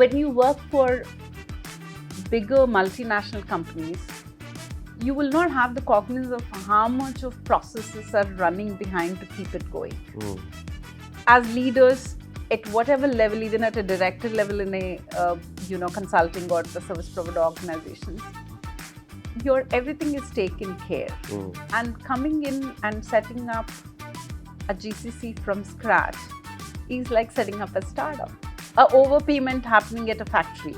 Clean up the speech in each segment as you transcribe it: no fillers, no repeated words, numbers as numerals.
when you work for bigger multinational companies, you will not have the cognizance of how much of processes are running behind to keep it going. As leaders, at whatever level, even at a director level in a consulting or the service provider organizations, everything is taken care. And coming in and setting up a GCC from scratch is like setting up a startup. A overpayment happening at a factory,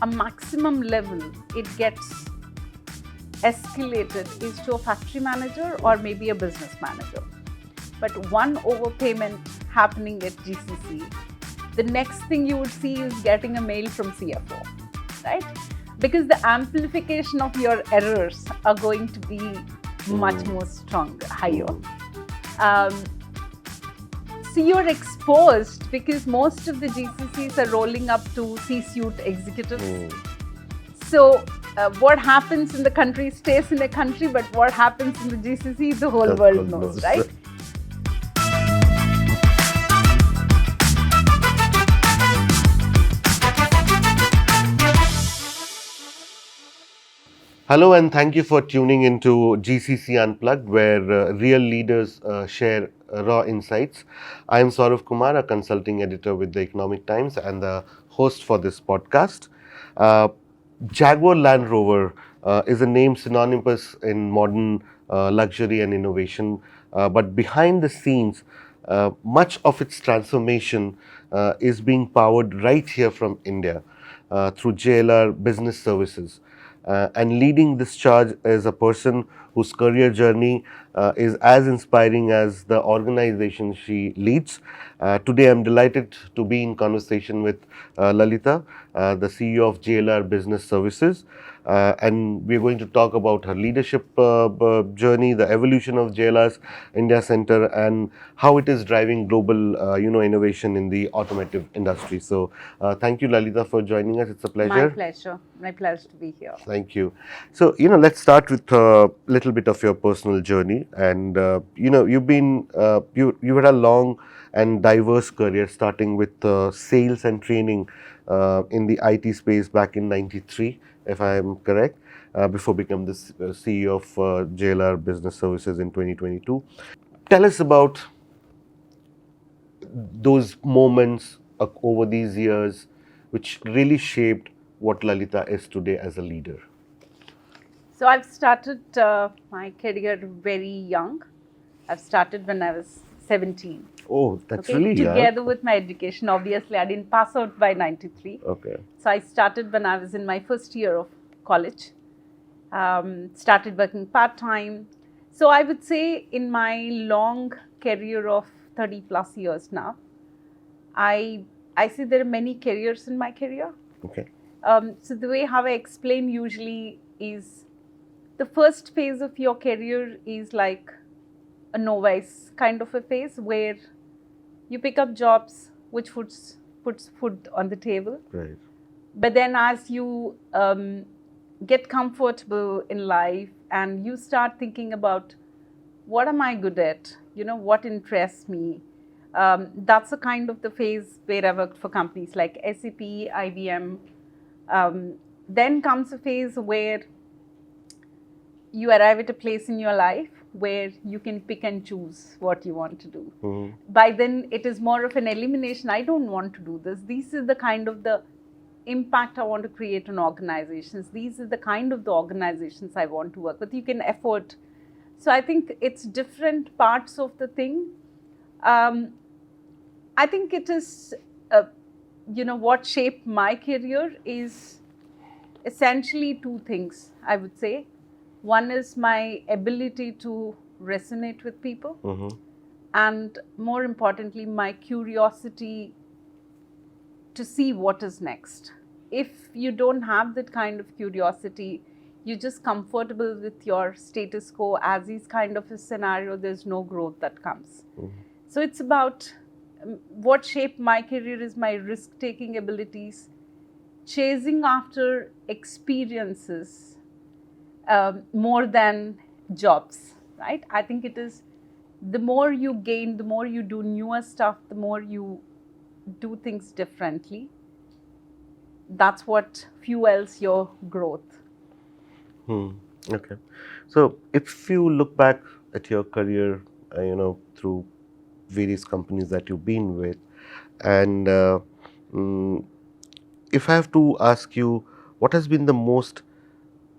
a maximum level it gets escalated is to a factory manager or maybe a business manager. But one overpayment happening at GCC, the next thing you would see is getting a mail from CFO, right? Because the amplification of your errors are going to be much more stronger, higher. So you're exposed because most of the GCCs are rolling up to C-suite executives. So what happens in the country stays in the country, but what happens in the GCC, the whole world knows, right? Hello and thank you for tuning into GCC Unplugged, where real leaders share raw insights. I am Saurabh Kumar, a consulting editor with the Economic Times and the host for this podcast. Jaguar Land Rover is a name synonymous in modern luxury and innovation, but behind the scenes, much of its transformation is being powered right here from India through JLR Business Services. And leading this charge is a person whose career journey is as inspiring as the organization she leads. Today, I'm delighted to be in conversation with Lalitha, the CEO of JLR Business Services. And we're going to talk about her leadership journey, the evolution of JLR's India Center, and how it is driving global, innovation in the automotive industry. So, thank you, Lalitha, for joining us. It's a pleasure. My pleasure. My pleasure to be here. Thank you. So, let's start with a little bit of your personal journey. And, you've been, you had a long and diverse career, starting with sales and training in the IT space back in '93, if I am correct, before becoming the CEO of JLR Business Services in 2022. Tell us about those moments over these years which really shaped what Lalitha is today as a leader. So I've started my career very young. I've started when I was 17. Oh, that's really young. Together with my education, obviously, I didn't pass out by '93. Okay. So I started when I was in my first year of college. Started working part-time. So I would say in my long career of 30 plus years now, I see there are many careers in my career. Okay. So the way how I explain usually is the first phase of your career is like a novice kind of a phase where you pick up jobs which puts food on the table. Right. But then as you get comfortable in life and you start thinking about what am I good at, what interests me, that's a kind of the phase where I worked for companies like SAP, IBM. Then comes a phase where you arrive at a place in your life where you can pick and choose what you want to do. By then, it is more of an elimination. I don't want to do this. This is the kind of the impact I want to create on organizations. These are the kind of the organizations I want to work with. You can afford. So I think it's different parts of the thing. I think it is, what shaped my career is essentially two things, I would say. One is my ability to resonate with people, and more importantly, my curiosity to see what is next. If you don't have that kind of curiosity, you're just comfortable with your status quo as is kind of a scenario, there's no growth that comes. So it's about what shaped my career is my risk-taking abilities, chasing after experiences more than jobs, right? I think it is the more you gain, the more you do newer stuff, the more you do things differently. that's what fuels your growth. Okay. So if you look back at your career, through various companies that you've been with, and mm, if I have to ask you, what has been the most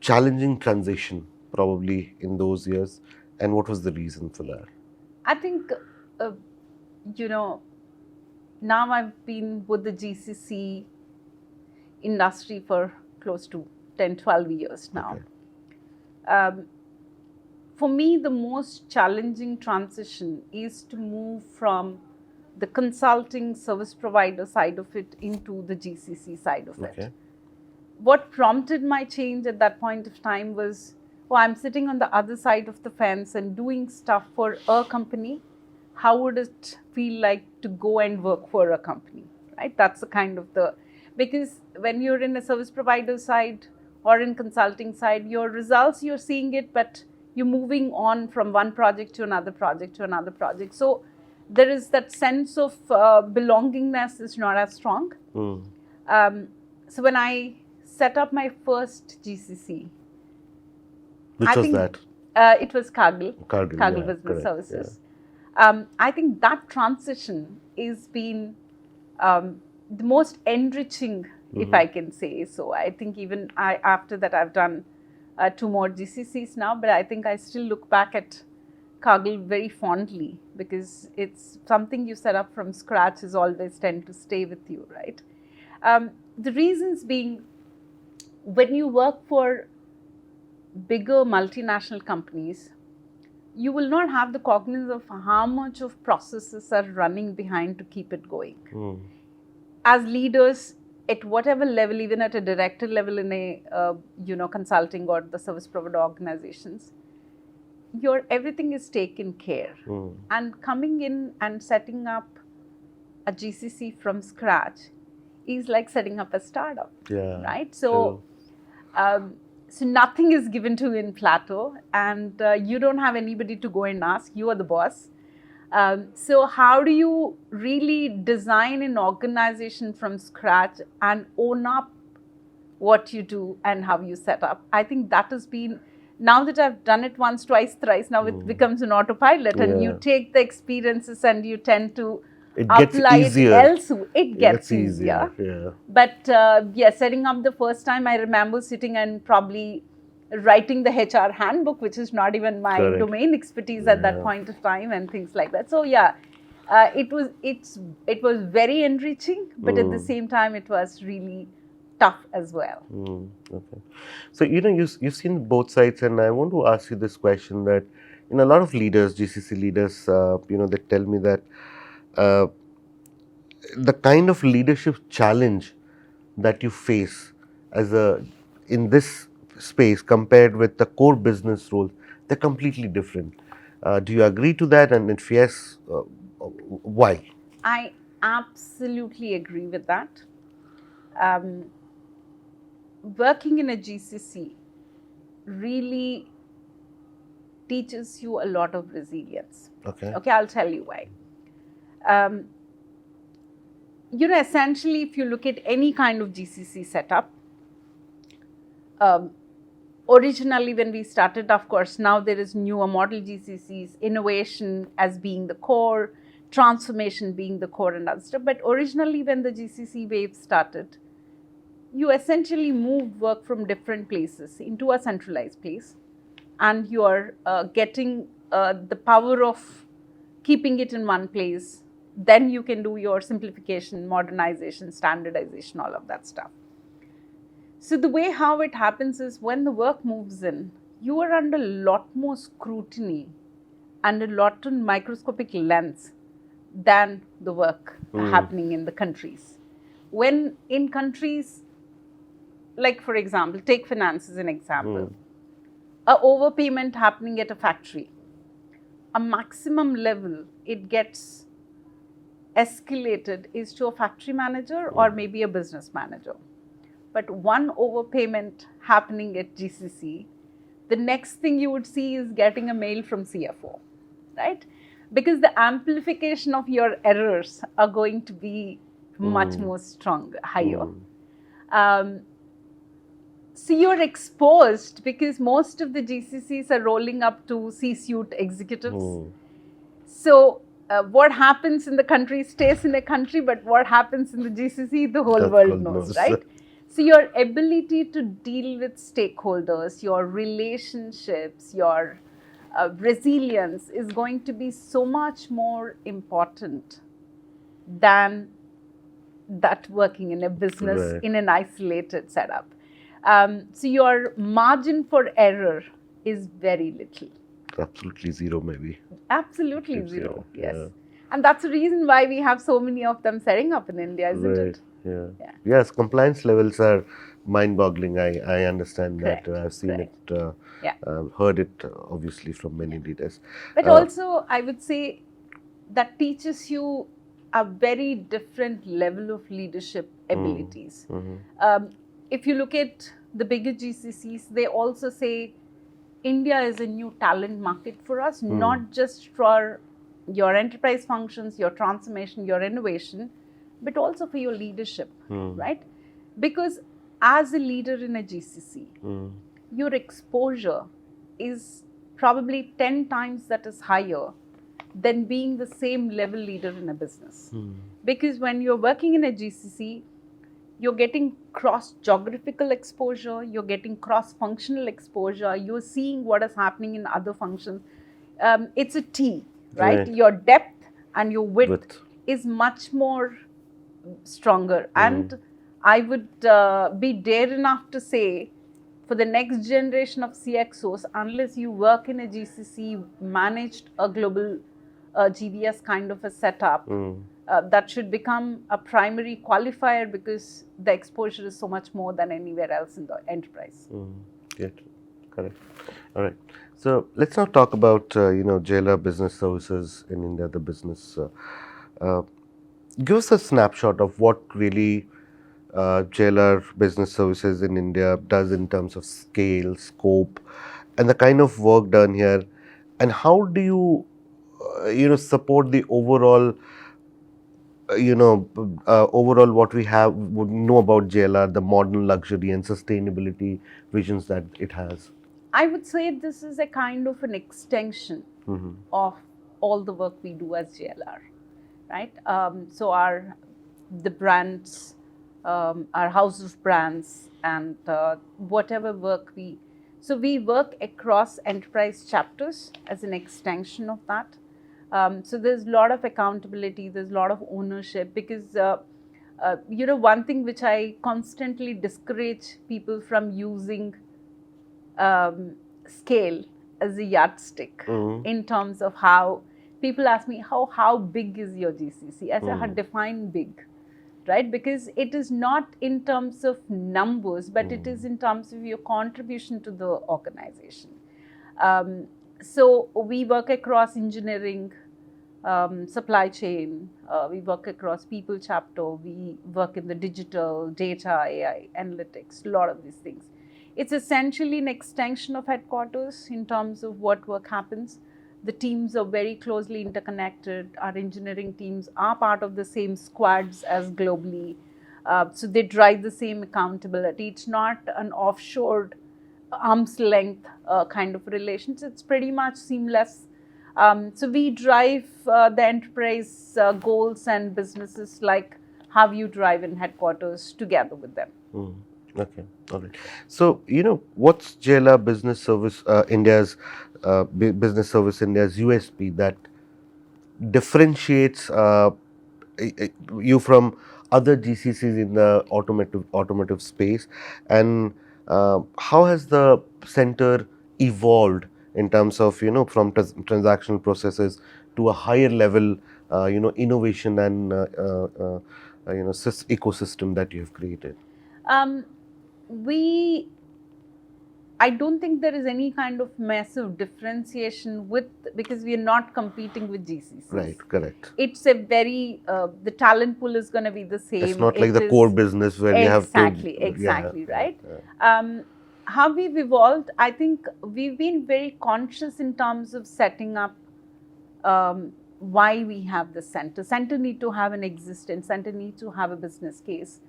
challenging transition probably in those years, and what was the reason for that? I think, uh, you know, now I've been with the GCC industry for close to 10, 12 years now. Okay. For me, the most challenging transition is to move from the consulting service provider side of it into the GCC side of Okay. it. What prompted my change at that point of time was, oh, I'm sitting on the other side of the fence and doing stuff for a company. How would it feel like to go and work for a company, right? That's the kind of because when you're in a service provider side or in consulting side, your results, you're seeing it, but you're moving on from one project to another project to another project. So there is that sense of belongingness is not as strong. So when I set up my first GCC, Which was that? It was Cargill Yeah, Business correct, Services. Yeah. I think that transition is been the most enriching, if I can say so. I think even after that, I've done 2 more GCCs now, but I think I still look back at Cargill very fondly because it's something you set up from scratch is always tend to stay with you, right? The reasons being, when you work for bigger multinational companies, you will not have the cognizance of how much of processes are running behind to keep it going. As leaders, at whatever level, even at a director level in a consulting or the service provider organizations, everything is taken care. And coming in and setting up a GCC from scratch is like setting up a startup, right? So, so nothing is given to you in plateau, and you don't have anybody to go and ask. You are the boss. So how do you really design an organization from scratch and own up what you do and how you set up? I think that has been, now that I've done it once, twice, thrice, now it becomes an autopilot, and you take the experiences and you tend to apply it elsewhere. It gets easier. Yeah. But setting up the first time, I remember sitting and probably writing the HR handbook, which is not even my domain expertise at that point of time, and things like that. So it was very enriching, but at the same time, it was really tough as well. Okay. So you've seen both sides, and I want to ask you this question that a lot of leaders, GCC leaders, they tell me that the kind of leadership challenge that you face in this space compared with the core business roles, they're completely different. Do you agree to that? And if yes, why? I absolutely agree with that. Working in a GCC really teaches you a lot of resilience. Okay, I'll tell you why. Essentially, if you look at any kind of GCC setup, originally when we started, of course, now there is newer model GCCs, innovation as being the core, transformation being the core and other stuff. But originally when the GCC wave started, you essentially move work from different places into a centralized place, and you are getting the power of keeping it in one place. Then you can do your simplification, modernization, standardization, all of that stuff. So the way how it happens is when the work moves in, you are under a lot more scrutiny and a lot of microscopic lens than the work happening in the countries. When in countries, like for example, take finance as an example, a overpayment happening at a factory, a maximum level it gets escalated is to a factory manager or maybe a business manager. But one overpayment happening at GCC, the next thing you would see is getting a mail from CFO, right? Because the amplification of your errors are going to be much more strong, higher. Um, so you're exposed because most of the GCCs are rolling up to C-suite executives. So what happens in the country stays in a country, but what happens in the GCC, the whole world knows, right? So your ability to deal with stakeholders, your relationships, your resilience is going to be so much more important than that working in a business in an isolated setup. So your margin for error is very little. Absolutely zero, maybe. Absolutely zero, yes. Yeah. And that's the reason why we have so many of them setting up in India, isn't it? Yeah. Yes, compliance levels are mind-boggling. I understand Correct. that. I've seen it, heard it, obviously, from many leaders. But also, I would say that teaches you a very different level of leadership abilities. If you look at the bigger GCCs, they also say India is a new talent market for us, not just for your enterprise functions, your transformation, your innovation, but also for your leadership, right? Because as a leader in a GCC, your exposure is probably 10 times that is higher than being the same level leader in a business. Because when you're working in a GCC, you're getting cross-geographical exposure, you're getting cross-functional exposure, you're seeing what is happening in other functions. It's a T, right? Your depth and your width is much more stronger. And I would be dare enough to say, for the next generation of CXOs, unless you work in a GCC, managed a global GBS kind of a setup, that should become a primary qualifier because the exposure is so much more than anywhere else in the enterprise. Correct. All right. So let's now talk about JLR Business Services in India, the business. Give us a snapshot of what really JLR Business Services in India does in terms of scale, scope, and the kind of work done here, and how do you support the overall overall what we would know about JLR, the modern luxury and sustainability visions that it has? I would say this is a kind of an extension of all the work we do as JLR, right? So the brands, our house of brands, and whatever work we work across enterprise chapters as an extension of that. So there's a lot of accountability, there's a lot of ownership, because one thing which I constantly discourage people from using scale as a yardstick in terms of how people ask me how big is your GCC? I say, define big, right? Because it is not in terms of numbers, but it is in terms of your contribution to the organization. So we work across engineering, supply chain, we work across people chapter, we work in the digital, data, AI, analytics, a lot of these things. It's essentially an extension of headquarters in terms of what work happens. The teams are very closely interconnected. Our engineering teams are part of the same squads as globally. So they drive the same accountability. It's not an offshore arm's length kind of relationship. It's pretty much seamless. So we drive the enterprise goals and businesses like how you drive in headquarters together with them. Okay, all right. So, what's JLR Business Service India's Business Service India's USP that differentiates you from other GCCs in the automotive space, and how has the center evolved in terms of from transactional processes to a higher level innovation and ecosystem that you have created? I don't think there is any kind of massive differentiation because we are not competing with GCCs. Right, correct. It's a very, the talent pool is going to be the same. It's not like the core business where you have to. Exactly, right? How we've evolved, I think we've been very conscious in terms of setting up why we have the center. Center need to have an existence, center need to have a business case.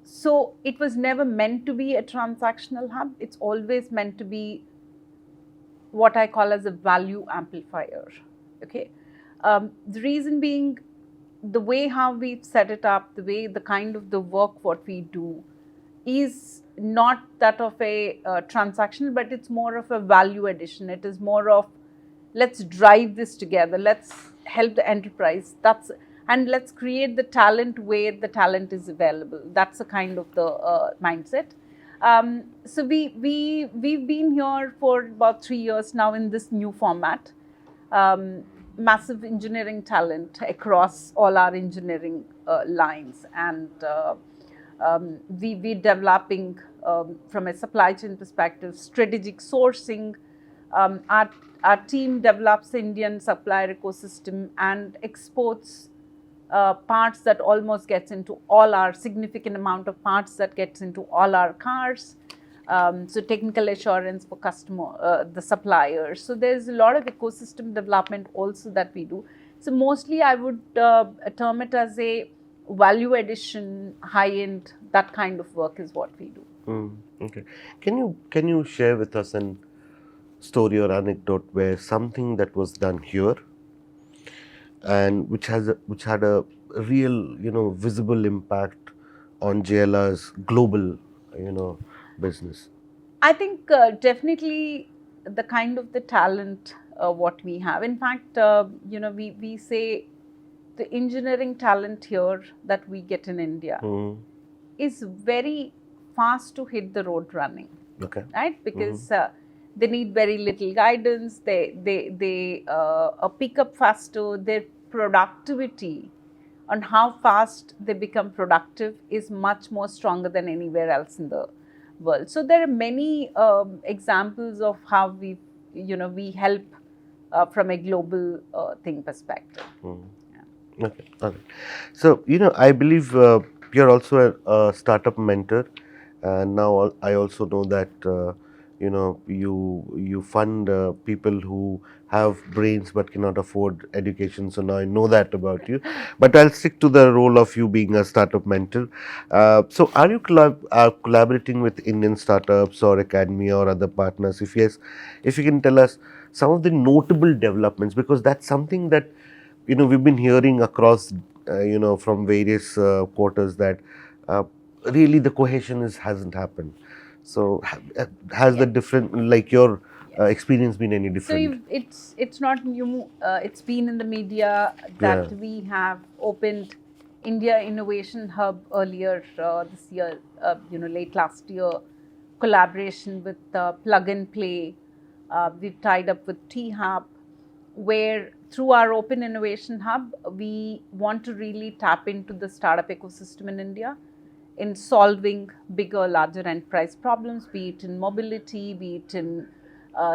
So it was never meant to be a transactional hub. It's always meant to be what I call as a value amplifier. Okay, the reason being, the way how we've set it up, the kind of the work what we do is not that of a transactional, but it's more of a value addition. It is more of, let's drive this together, let's help the enterprise, and let's create the talent where the talent is available. That's the kind of the mindset. So we've been here for about 3 years now in this new format. Massive engineering talent across all our engineering lines, and we're developing from a supply chain perspective, strategic sourcing. Our team develops the Indian supplier ecosystem and exports parts that almost gets into all our significant amount of parts that gets into all our cars. So technical assurance for customer, the suppliers. So there's a lot of ecosystem development also that we do. So mostly I would term it as a value addition, high end, that kind of work is what we do. Okay. Can you share with us an story or anecdote where something that was done here and which had a real visible impact on JLR's global business? I think definitely the kind of the talent what we have. In fact, we say the engineering talent here that we get in India is very fast to hit the road running. Okay. Right? Because they need very little guidance. They pick up faster. Their productivity on how fast they become productive is much more stronger than anywhere else in the world. So there are many examples of how we help from a global thing perspective. Yeah. Okay. So I believe you're also a startup mentor, and now I also know that you fund people who have brains but cannot afford education. So now I know that about you, but I'll stick to the role of you being a startup mentor. So are you collaborating with Indian startups or academia or other partners? If yes, if you can tell us some of the notable developments, because that's something that we've been hearing across from various quarters that really the cohesion hasn't happened. So has the different, like your experience been any different? So it's not new. It's been in the media that we have opened India Innovation Hub earlier this year. Late last year, collaboration with Plug and Play. We've tied up with T-Hub, where through our Open Innovation Hub, we want to really tap into the startup ecosystem in India in solving bigger, larger enterprise problems, be it in mobility, be it in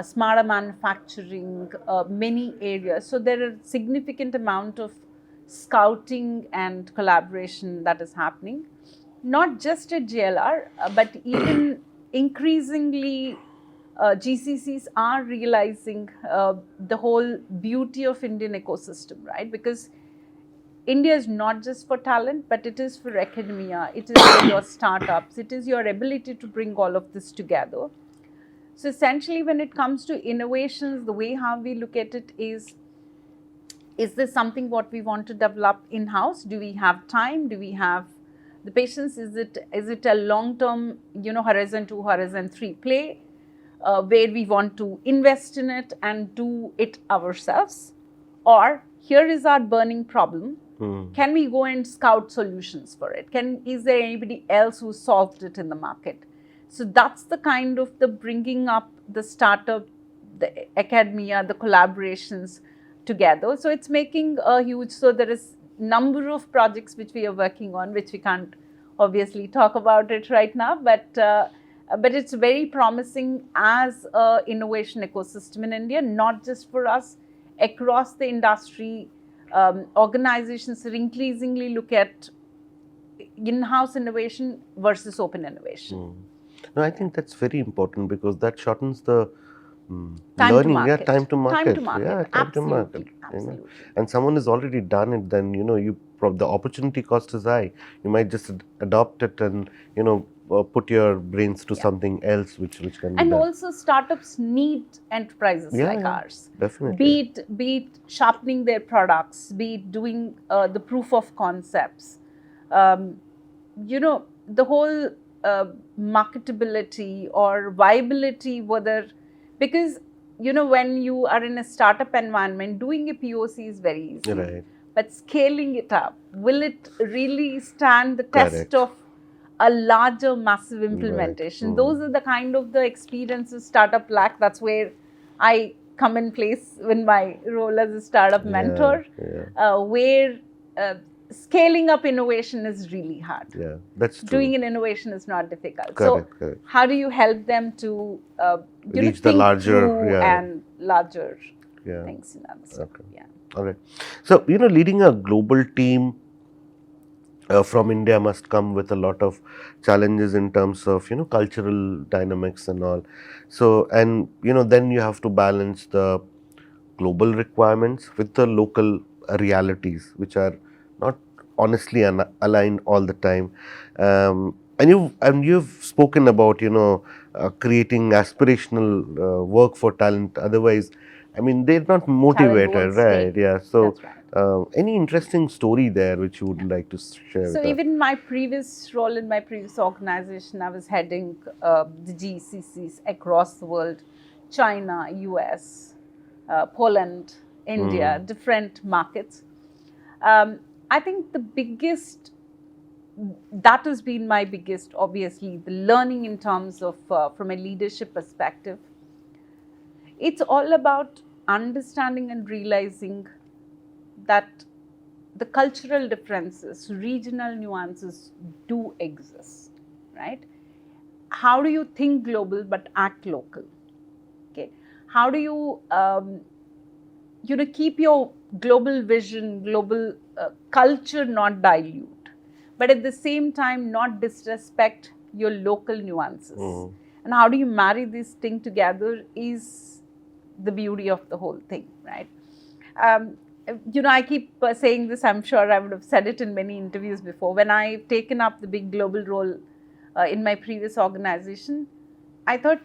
smarter manufacturing, many areas. So there are significant amount of scouting and collaboration that is happening, not just at JLR, but even increasingly GCCs are realizing the whole beauty of Indian ecosystem, right? Because India is not just for talent, but it is for academia, it is for your startups, it is your ability to bring all of this together. So essentially, when it comes to innovations, the way how we look at it is this something what we want to develop in-house? Do we have time? Do we have the patience? Is it a long-term, horizon 2, horizon 3 play, where we want to invest in it and do it ourselves? Or here is our burning problem. Can we go and scout solutions for it? Is there anybody else who solved it in the market? So that's the kind of the bringing up the startup, the academia, the collaborations together. So it's making a huge, so there is number of projects which we are working on, which we can't obviously talk about it right now, but it's very promising as a innovation ecosystem in India, not just for us, across the industry. Organizations increasingly look at in-house innovation versus open innovation. No, I think that's very important because that shortens the Time Learning, to market. time to market. Time to market. Yeah, time Absolutely. to market. Absolutely. And someone has already done it, then the opportunity cost is high. You might just adopt it and put your brains to something else which can be And done. also, startups need enterprises like ours. Definitely. Be it sharpening their products, be it doing the proof of concepts. The whole marketability or viability, because when you are in a startup environment, doing a POC is very easy. Right. But scaling it up, will it really stand the test of a larger, massive implementation? Right. Those are the kind of the experiences startup lack. That's where I come in place in my role as a startup mentor, where scaling up innovation is really hard. Yeah, that's true. Doing an innovation is not difficult. Correct. How do you help them to reach the larger and larger things in other stuff? Okay. Yeah. All right. So, leading a global team from India must come with a lot of challenges in terms of, cultural dynamics and all. So, and, then you have to balance the global requirements with the local realities, which are not honestly aligned all the time. And you've spoken about, creating aspirational work for talent. Otherwise, they're not motivated, right? Yeah. So, any interesting story there which you would like to share? So, even my previous role in my previous organization, I was heading the GCCs across the world: China, US, Poland, India, different markets. I think that has been my biggest, obviously, the learning in terms of, from a leadership perspective. It's all about understanding and realizing that the cultural differences, regional nuances do exist, right? How do you think global but act local? Okay. How do you, keep your global vision, global culture not dilute, but at the same time not disrespect your local nuances? And how do you marry this thing together is the beauty of the whole thing, right? I keep saying this, I'm sure I would have said it in many interviews before. When I've taken up the big global role in my previous organization, I thought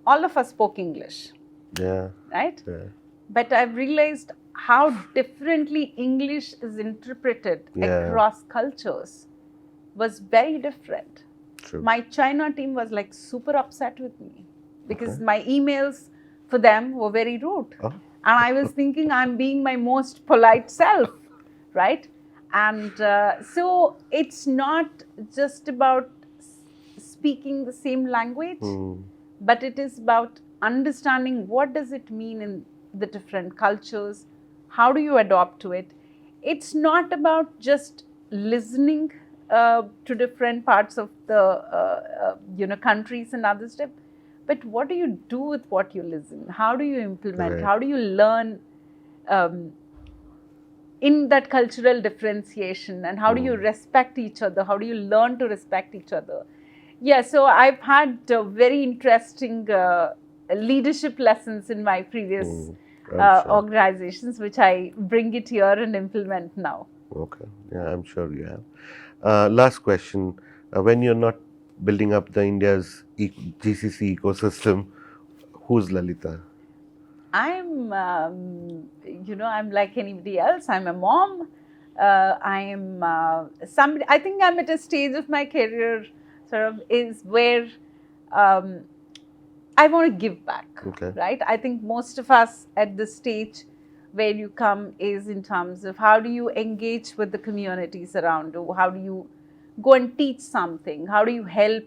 all of us spoke English. Yeah. Right? Yeah. But I've realized how differently English is interpreted across cultures was very different. True. My China team was like super upset with me because my emails for them were very rude. And I was thinking I'm being my most polite self, right? And so it's not just about speaking the same language, but it is about understanding what does it mean in the different cultures, how do you adapt to it. It's not about just listening to different parts of the countries and other stuff, but what do you do with what you listen? How do you implement? How do you learn in that cultural differentiation? And how do you respect each other? How do you learn to respect each other? Yeah, so I've had very interesting leadership lessons in my previous organizations, which I bring it here and implement now. Okay, yeah, I'm sure you have. Last question. When you're not building up the India's GCC ecosystem, who's Lalitha? I'm like anybody else. I'm a mom. I am somebody. I think I'm at a stage of my career, is where I want to give back. Right? I think most of us at this stage where you come is in terms of how do you engage with the communities around you? How do you go and teach something? How do you help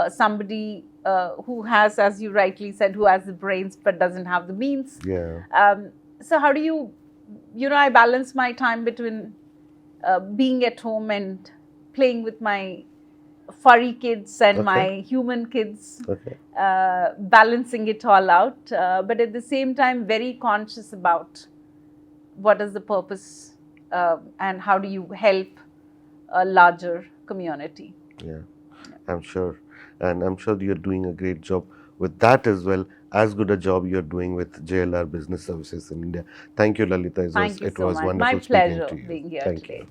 somebody who has, as you rightly said, who has the brains but doesn't have the means? So how do you, I balance my time between being at home and playing with my furry kids and my human kids, balancing it all out, but at the same time very conscious about what is the purpose and how do you help a larger community. Yeah, I'm sure. And I'm sure you're doing a great job with that as well. as good a job you're doing with JLR Business Services in India. Thank you, Lalita. Thank you It so was much. wonderful My speaking pleasure to you. being here Thank today. you.